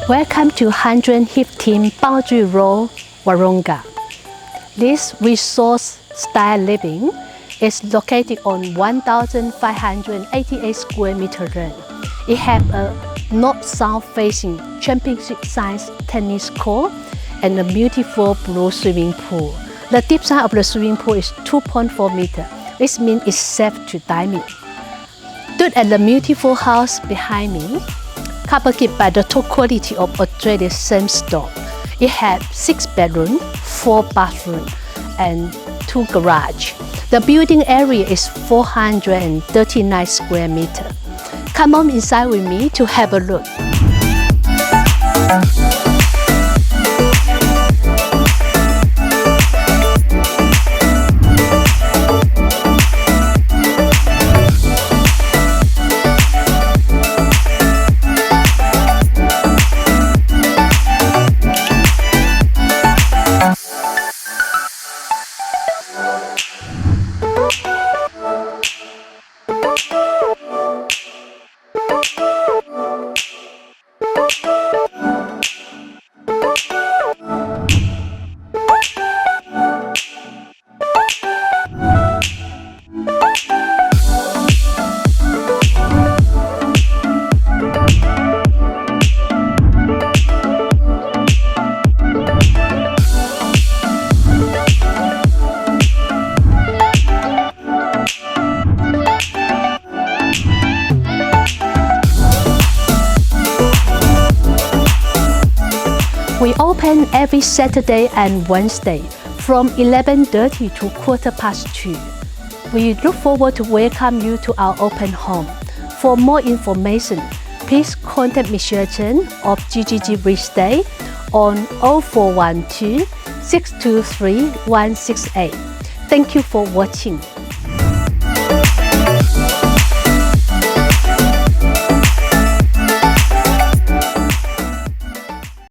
Welcome to 115 Boundary Road, Wahroonga. This resource-style living is located on 1,588 square meter land. It has a north-south facing championship-sized tennis court and a beautiful blue swimming pool. The deep side of the swimming pool is 2.4 meters, which means it's safe to dive in. Look at the beautiful house behind me, covered by the top quality of Australian sandstone. It has 6 bedrooms, 4 bathrooms, and 2 garages. The building area is 439 square meters. Come on inside with me to have a look. We open every Saturday and Wednesday from 11:30 to 2:15. We look forward to welcome you to our open home. For more information, please contact Mr. Chen of GGG Real Estate on 0412 623 168. Thank you for watching.